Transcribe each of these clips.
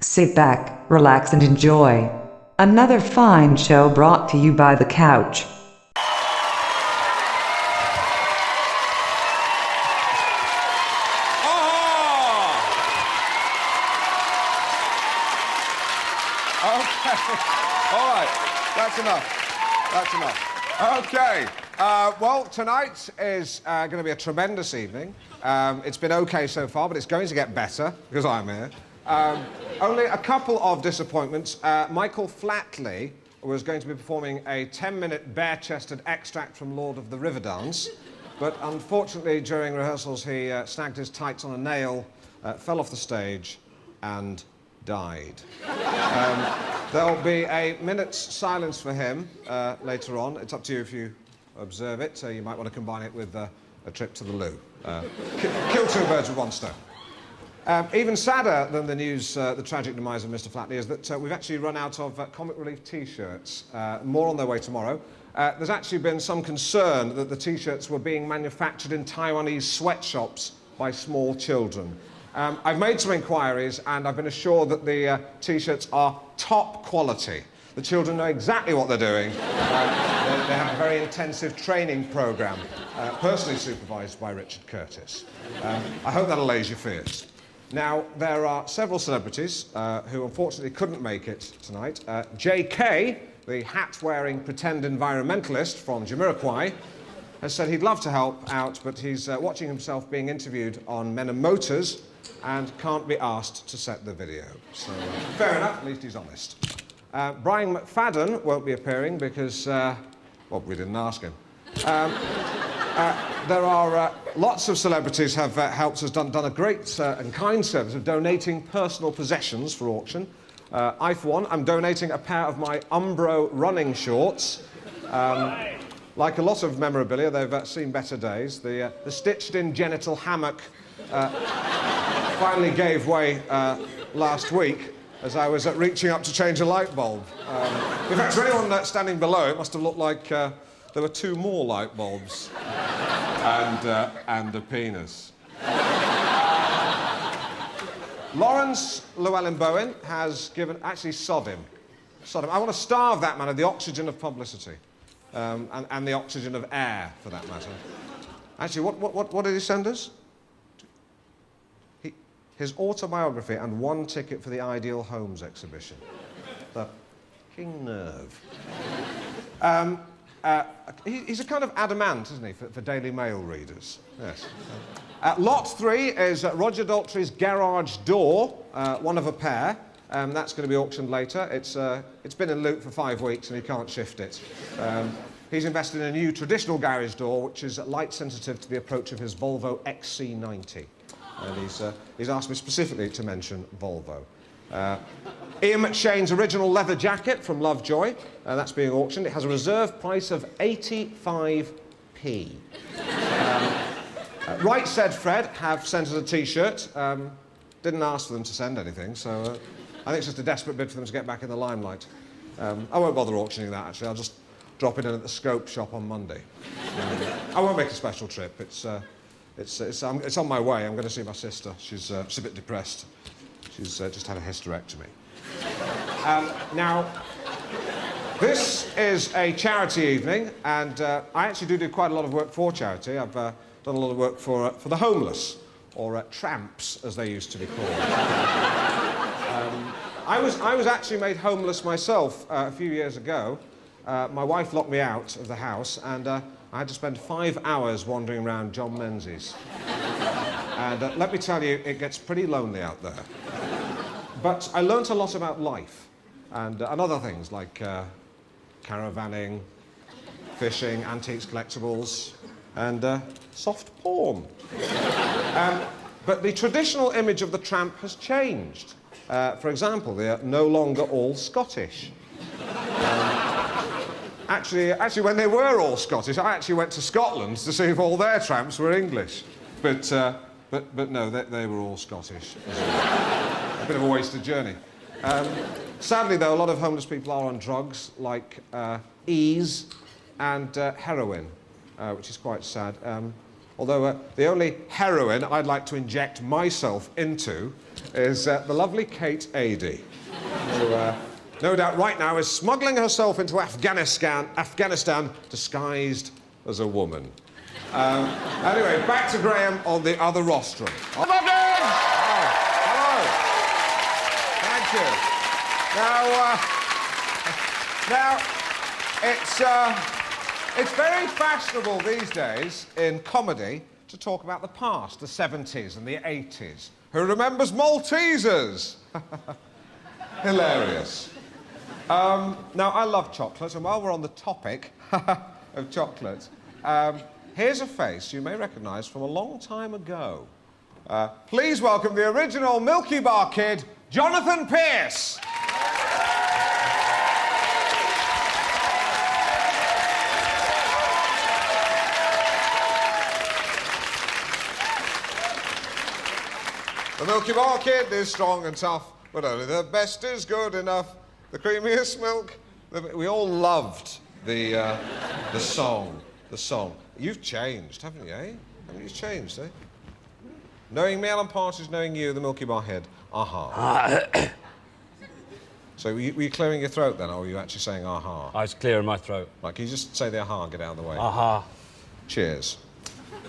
Sit back, relax, and enjoy. Another fine show brought to you by The Couch. All right, that's enough. That's enough. Okay, well, tonight is going to be a tremendous evening. It's been okay so far, but it's going to get better because I'm here. Only a couple of disappointments. Michael Flatley was going to be performing a 10-minute bare-chested extract from Lord of the Riverdance, but unfortunately, during rehearsals, he snagged his tights on a nail, fell off the stage, and died. There'll be a minute's silence for him later on. It's up to you if you observe it. You might want to combine it with a trip to the loo. Kill two birds with one stone. Even sadder than the news, the tragic demise of Mr. Flatley, is that we've actually run out of comic relief T-shirts. More on their way tomorrow. There's actually been some concern that the T-shirts were being manufactured in Taiwanese sweatshops by small children. I've made some inquiries and I've been assured that the T-shirts are top quality. The children know exactly what they're doing. They have a very intensive training programme, personally supervised by Richard Curtis. I hope that allays your fears. Now, there are several celebrities who unfortunately couldn't make it tonight. JK, the hat-wearing pretend environmentalist from Jamiroquai, has said he'd love to help out, but he's watching himself being interviewed on Men and Motors and can't be asked to set the video. So, fair enough, at least he's honest. Brian McFadden won't be appearing because, well, we didn't ask him. There are lots of celebrities have helped us, done a great and kind service of donating personal possessions for auction. I, for one, am donating a pair of my Umbro running shorts. Like a lot of memorabilia, they've seen better days. The stitched-in genital hammock finally gave way last week as I was reaching up to change a light bulb. In fact, for anyone standing below, it must have looked like there were two more light bulbs and a penis. Lawrence Llewellyn-Bowen has given... Actually, sod him. I want to starve that man of the oxygen of publicity. And the oxygen of air, for that matter. Actually, what did he send us? His autobiography and one ticket for the Ideal Homes exhibition. The king nerve. He's a kind of adamant, isn't he, for Daily Mail readers? Yes. Lot 3 is Roger Daltrey's Garage Door, one of a pair. That's going to be auctioned later. It's been in loot for 5 weeks and he can't shift it. He's invested in a new traditional garage door, which is light sensitive to the approach of his Volvo XC90. And he's asked me specifically to mention Volvo. Ian McShane's original leather jacket from Lovejoy, that's being auctioned. It has a reserve price of 85p. Right Said Fred have sent us a T-shirt. Didn't ask for them to send anything, so I think it's just a desperate bid for them to get back in the limelight. I won't bother auctioning that, actually. I'll just drop it in at the Scope shop on Monday. I won't make a special trip. It's on my way. I'm going to see my sister. She's a bit depressed. She's just had a hysterectomy. Now, this is a charity evening, and I actually do quite a lot of work for charity. I've done a lot of work for the homeless, or tramps, as they used to be called. I was actually made homeless myself a few years ago. My wife locked me out of the house, and I had to spend 5 hours wandering around John Menzies. And let me tell you, it gets pretty lonely out there. But I learnt a lot about life, and other things like caravanning, fishing, antiques, collectibles, and soft porn. But the traditional image of the tramp has changed. For example, they are no longer all Scottish. Actually, when they were all Scottish, I actually went to Scotland to see if all their tramps were English. But no, they were all Scottish. A bit of a wasted journey. Sadly, though, a lot of homeless people are on drugs like ease and heroin, which is quite sad. Although the only heroin I'd like to inject myself into is the lovely Kate Adie, who, no doubt right now is smuggling herself into Afghanistan disguised as a woman. Anyway, back to Graham on the other rostrum. Hello. Thank you. Now, it's very fashionable these days in comedy to talk about the past, the 70s and the 80s. Who remembers Maltesers? Hilarious. Now, I love chocolate, and while we're on the topic of chocolate, here's a face you may recognise from a long time ago. Please welcome the original Milky Bar Kid, Jonathan Pierce. The Milky Bar Kid is strong and tough, but only the best is good enough. The creamiest milk. We all loved the song. The song. You've changed, haven't you, eh? Haven't you changed, eh? Knowing me, Alan Partridge, knowing you, the Milky Bar Head. Aha. So were you clearing your throat then, or were you actually saying aha? I was clearing my throat. Right, can you just say the aha and get out of the way? Aha. Cheers.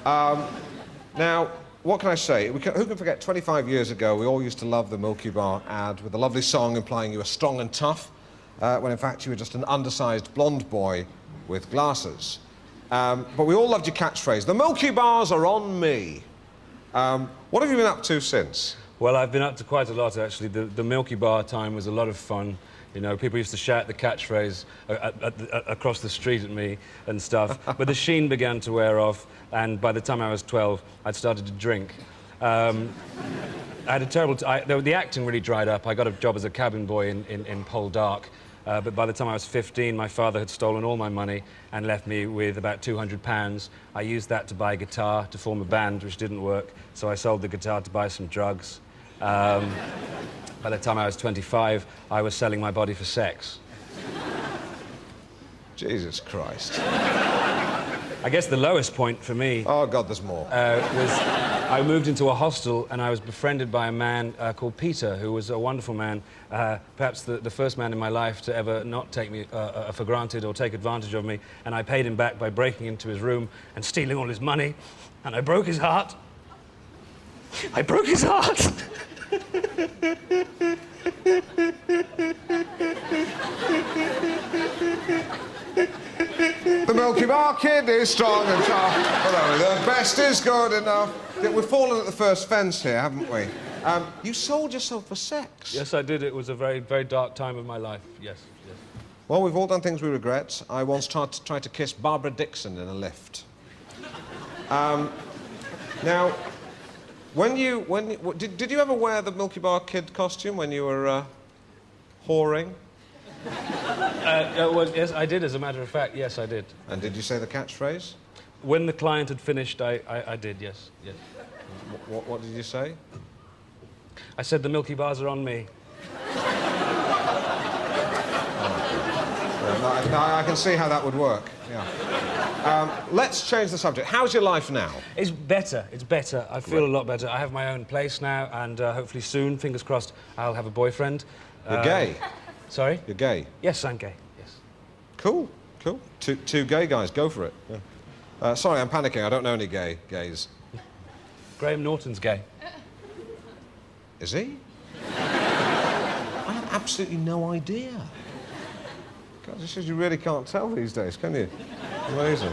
Now, what can I say? Who can forget 25 years ago we all used to love the Milky Bar ad with a lovely song implying you were strong and tough, when in fact you were just an undersized blonde boy with glasses. But we all loved your catchphrase, the Milky Bars are on me. What have you been up to since? Well, I've been up to quite a lot, actually. The Milky Bar time was a lot of fun. You know, people used to shout the catchphrase across the street at me and stuff. But the sheen began to wear off, and by the time I was 12, I'd started to drink. I had a terrible... the acting really dried up. I got a job as a cabin boy in Poldark. But by the time I was 15, my father had stolen all my money and left me with about £200. I used that to buy a guitar to form a band, which didn't work, so I sold the guitar to buy some drugs. By the time I was 25, I was selling my body for sex. Jesus Christ. I guess the lowest point for me... Oh, God, there's more. Was I moved into a hostel and I was befriended by a man called Peter, who was a wonderful man, perhaps the first man in my life to ever not take me for granted or take advantage of me, and I paid him back by breaking into his room and stealing all his money, and I broke his heart. I broke his heart! The Milky Bar Kid is strong and tough, but only the best is good enough. We've fallen at the first fence here, haven't we? You sold yourself for sex? Yes, I did. It was a very, very dark time of my life. Yes, yes. Well, we've all done things we regret. I once tried to kiss Barbara Dixon in a lift. Now, did you ever wear the Milky Bar Kid costume when you were whoring? Well, yes, I did, as a matter of fact. Yes, I did. And did you say the catchphrase? When the client had finished, I did, yes. Yes. What did you say? I said the Milky Bars are on me. I can see how that would work, yeah. Let's change the subject. How's your life now? It's better. It's better. I feel a lot better. I have my own place now, and hopefully soon, fingers crossed, I'll have a boyfriend. You're gay? Sorry? You're gay? Yes, I'm gay, yes. Cool, cool. Two gay guys, go for it. Yeah. Sorry, I'm panicking. I don't know any gays. Graham Norton's gay. Is he? I have absolutely no idea. God, this is, you really can't tell these days, can you? Amazing.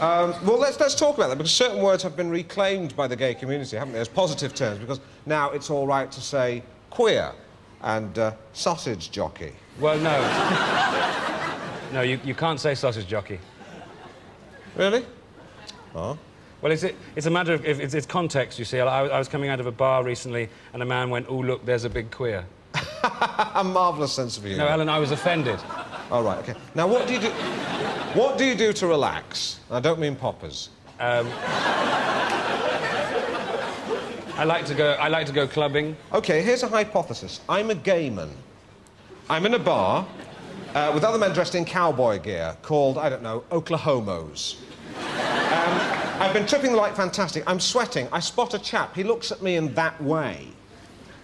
Well, let's talk about that, because certain words have been reclaimed by the gay community, haven't they, as positive terms, because now it's all right to say queer and sausage jockey. Well, no. No, you can't say sausage jockey. Really? Oh. Well, it's a matter of... It's context, you see. I was coming out of a bar recently, and a man went, "Oh, look, there's a big queer." A marvellous sense of humour. No, Alan, I was offended. Oh, right, OK. Now, what do you do... What do you do to relax? I don't mean poppers. I like to go clubbing. OK, here's a hypothesis. I'm a gay man. I'm in a bar with other men dressed in cowboy gear called, I don't know, Oklahomos. I've been tripping like fantastic. I'm sweating. I spot a chap. He looks at me in that way.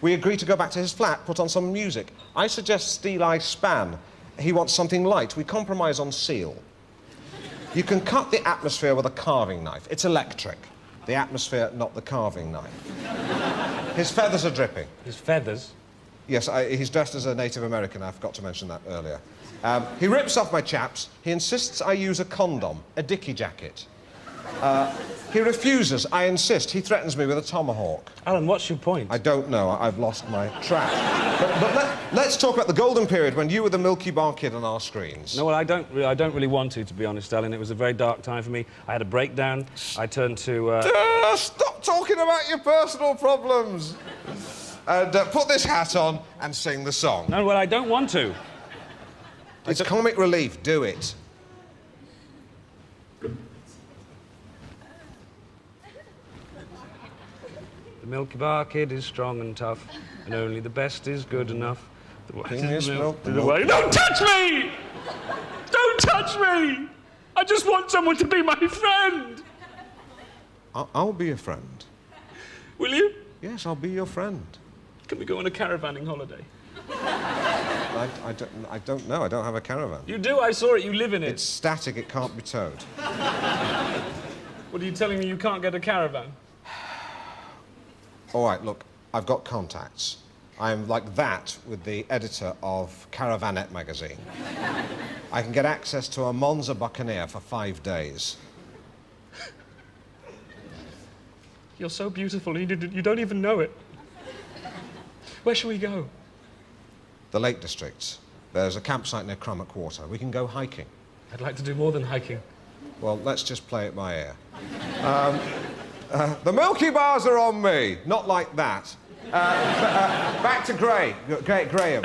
We agree to go back to his flat, put on some music. I suggest Steel-Eye Span. He wants something light. We compromise on Seal. You can cut the atmosphere with a carving knife. It's electric. The atmosphere, not the carving knife. His feathers are dripping. His feathers? Yes, he's dressed as a Native American. I forgot to mention that earlier. He rips off my chaps. He insists I use a condom, a dicky jacket. He refuses. I insist. He threatens me with a tomahawk. Alan, what's your point? I don't know. I've lost my track. But let's talk about the golden period when you were the Milky Bar Kid on our screens. No, well, I don't really want to be honest, Alan. It was a very dark time for me. I had a breakdown. I turned to... Stop talking about your personal problems. And put this hat on and sing the song. No, well, I don't want to. It's comic relief. Do it. The Milky Bar Kid is strong and tough, and only the best is good enough. Don't touch me! Don't touch me! I just want someone to be my friend! I'll be your friend. Will you? Yes, I'll be your friend. Can we go on a caravanning holiday? I don't know. I don't have a caravan. You do, I saw it. You live in it. It's static. It can't be towed. What are you telling me? You can't get a caravan? All right, look, I've got contacts. I'm like that with the editor of Caravanette magazine. I can get access to a Monza Buccaneer for 5 days. You're so beautiful, you don't even know it. Where shall we go? The Lake Districts. There's a campsite near Crummock Water. We can go hiking. I'd like to do more than hiking. Well, let's just play it by ear. The Milky Bars are on me. Not like that. Back to Graham.